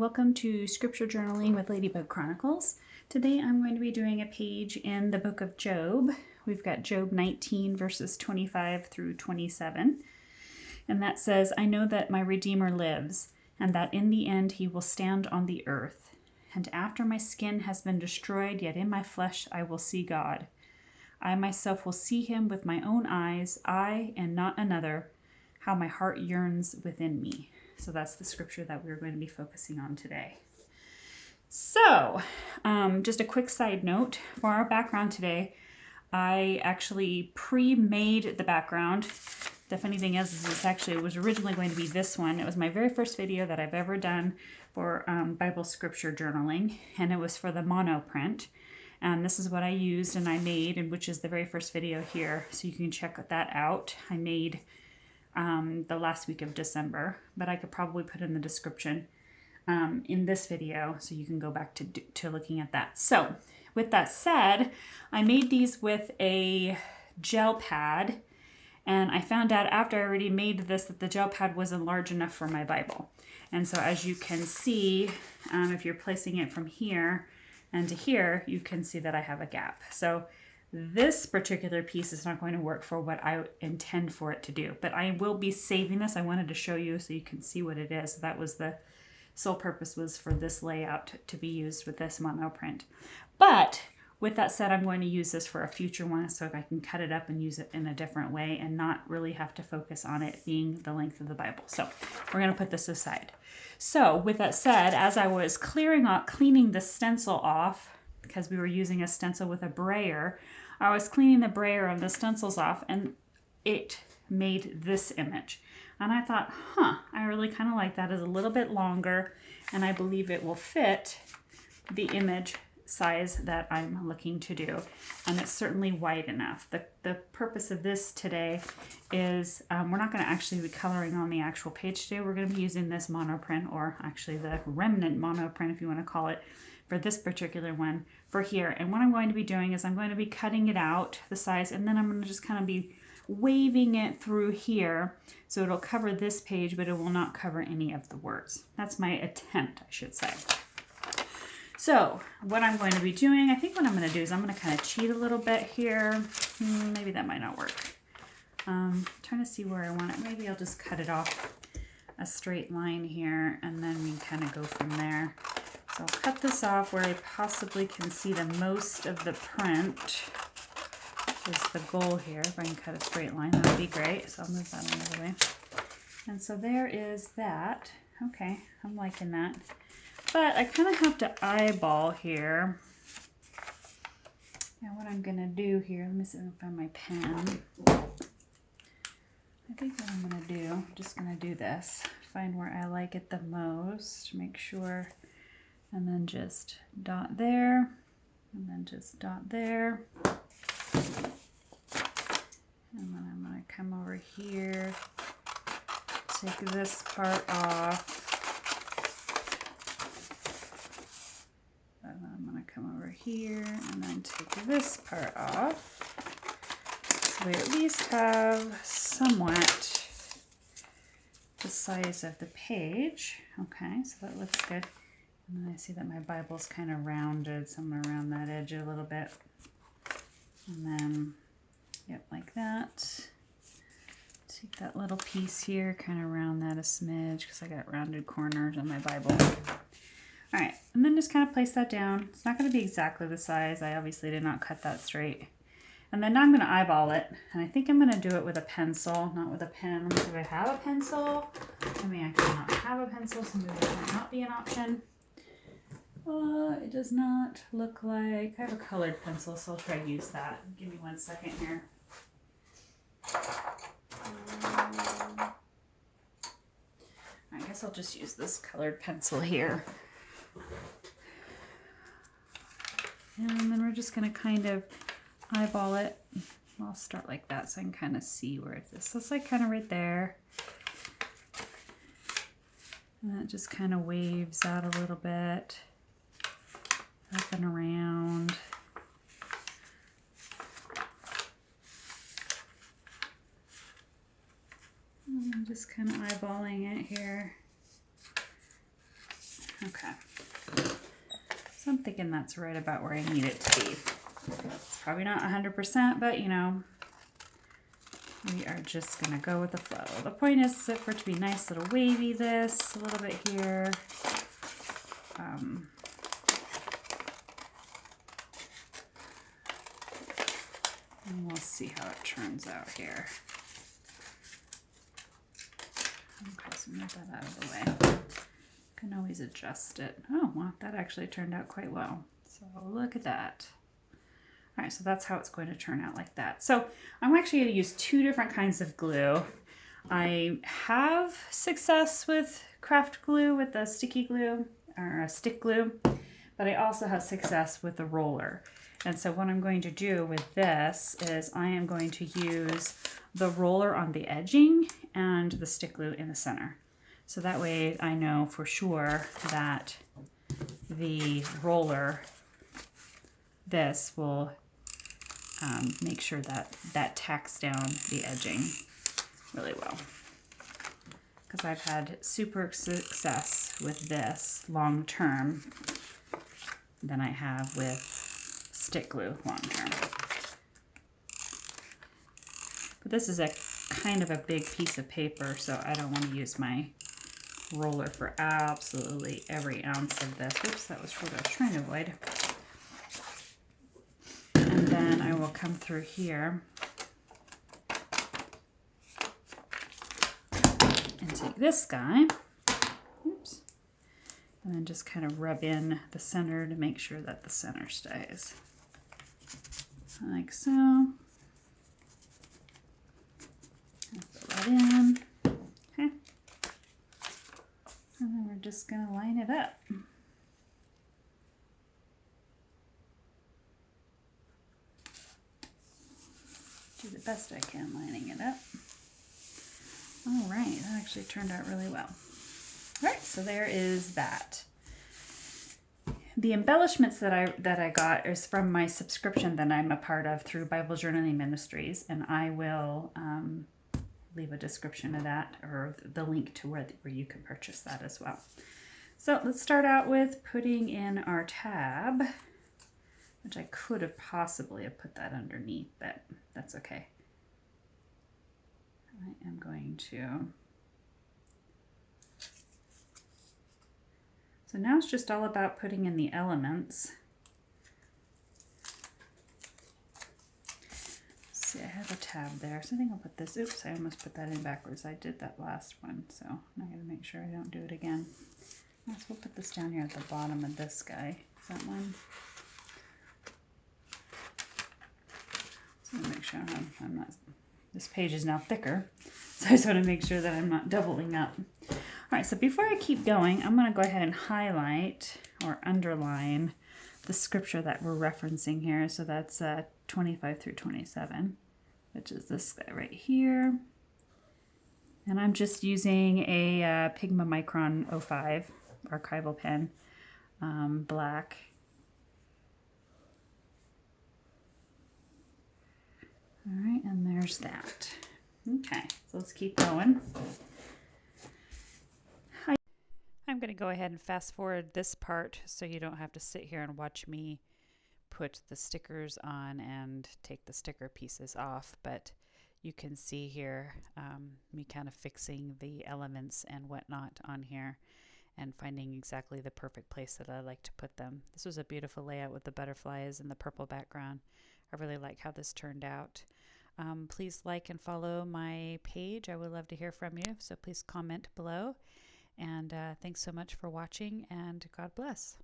welcome to Scripture Journaling with Ladybug Chronicles. Today I'm going to be doing a page in the book of Job. We've got Job 19 verses 25 through 27. And that says, I know that my Redeemer lives, and that in the end he will stand on the earth. And after my skin has been destroyed, yet in my flesh I will see God. I myself will see him with my own eyes, I and not another, how my heart yearns within me. So that's the scripture that we're going to be focusing on today. So, just a quick side note for our background today. I actually pre-made the background. The funny thing is it was originally going to be this one. It was my very first video that I've ever done for Bible scripture journaling, and it was for the mono print. And this is what I used and I made, and which is the very first video here. So you can check that out. I made the last week of December, but I could probably put in the description in this video so you can go back to looking at that. So with that said, I made these with a gel pad, and I found out after I already made this that the gel pad wasn't large enough for my Bible. And so as you can see, if you're placing it from here and to here, you can see that I have a gap. So this particular piece is not going to work for what I intend for it to do, but I will be saving this. I wanted to show you so you can see what it is. That was the sole purpose, was for this layout to be used with this mono print. But with that said, I'm going to use this for a future one so I can cut it up and use it in a different way and not really have to focus on it being the length of the Bible. So we're going to put this aside. So with that said, as I was cleaning the stencil off, because we were using a stencil with a brayer, I was cleaning the brayer of the stencils off, and it made this image. And I thought, I really kind of like that. It's a little bit longer, and I believe it will fit the image size that I'm looking to do. And it's certainly wide enough. The purpose of this today is we're not going to actually be coloring on the actual page today. We're going to be using this monoprint, or actually the remnant monoprint, if you want to call it, for this particular one for here. And what I'm going to be doing is I'm going to be cutting it out the size, and then I'm going to just kind of be waving it through here so it'll cover this page, but it will not cover any of the words. That's my attempt, I should say. So what I'm going to be doing, I think what I'm going to do is I'm going to kind of cheat a little bit here. Maybe that might not work. Trying to see where I want it. Maybe I'll just cut it off a straight line here, and then we kind of go from there. So I'll cut this off where I possibly can see the most of the print, which is the goal here. If I can cut a straight line, that would be great. So I'll move that out of the way. And so there is that. Okay, I'm liking that. But I kind of have to eyeball here. Now what I'm going to do here, let me see if I can find my pen. I think what I'm going to do, I'm just going to do this. Find where I like it the most, make sure. And then just dot there, and then just dot there. And then I'm going to come over here, take this part off. And then I'm going to come over here and then take this part off. So we at least have somewhat the size of the page. Okay, so that looks good. And then I see that my Bible's kind of rounded somewhere around that edge a little bit. And then, yep, like that. Take that little piece here, kind of round that a smidge, because I got rounded corners on my Bible. All right, and then just kind of place that down. It's not going to be exactly the size. I obviously did not cut that straight. And then now I'm going to eyeball it. And I think I'm going to do it with a pencil, not with a pen. Let me see if I have a pencil. I may actually not have a pencil, so maybe that might not be an option. It does not look like I have a colored pencil, so I'll try to use that. Give me 1 second here. I guess I'll just use this colored pencil here. And then we're just going to kind of eyeball it. I'll start like that so I can kind of see where this looks like, kind of right there. And that just kind of waves out a little bit. Up and around. And I'm just kind of eyeballing it here. Okay. So I'm thinking that's right about where I need it to be. It's probably not 100%, but you know, we are just gonna go with the flow. The point is for it to be nice little wavy this, a little bit here. And we'll see how it turns out here. Okay, so move that out of the way. Can always adjust it. Oh, well, that actually turned out quite well. So look at that. All right, so that's how it's going to turn out, like that. So I'm actually going to use two different kinds of glue. I have success with craft glue, with the sticky glue or a stick glue, but I also have success with the roller. And so what I'm going to do with this is I am going to use the roller on the edging and the stick glue in the center. So that way I know for sure that the roller, this will make sure that that tacks down the edging really well. Because I've had super success with this long term than I have with stick glue long term. But this is a kind of a big piece of paper, so I don't want to use my roller for absolutely every ounce of this. Oops, that was what I was trying to avoid. And then I will come through here and take this guy, oops, and then just kind of rub in the center to make sure that the center stays. Like so. Put that in. Okay. And then we're just going to line it up. Do the best I can lining it up. All right, that actually turned out really well. All right, so there is that. The embellishments that I got is from my subscription that I'm a part of through Bible Journaling Ministries, and I will leave a description of that, or the link to where you can purchase that as well. So let's start out with putting in our tab, which I could have possibly have put that underneath, but that's okay. I am going to. So now it's just all about putting in the elements. Let's see, I have a tab there, so I think I'll put this. Oops, I almost put that in backwards. I did that last one, so I gotta make sure I don't do it again. We'll put this down here at the bottom of this guy. Is that one? So I'm gonna make sure I'm not. This page is now thicker, so I just want to make sure that I'm not doubling up. All right, so before I keep going, I'm going to go ahead and highlight or underline the scripture that we're referencing here. So that's 25 through 27, which is this guy right here. And I'm just using a Pigma Micron 05 archival pen, black. All right, and there's that. Okay, so let's keep going. I'm going to go ahead and fast forward this part so you don't have to sit here and watch me put the stickers on and take the sticker pieces off, but you can see here me kind of fixing the elements and whatnot on here and finding exactly the perfect place that I like to put them. This was a beautiful layout with the butterflies and the purple background. I really like how this turned out. Please like and follow my page. I would love to hear from you, so please comment below. And thanks so much for watching, and God bless.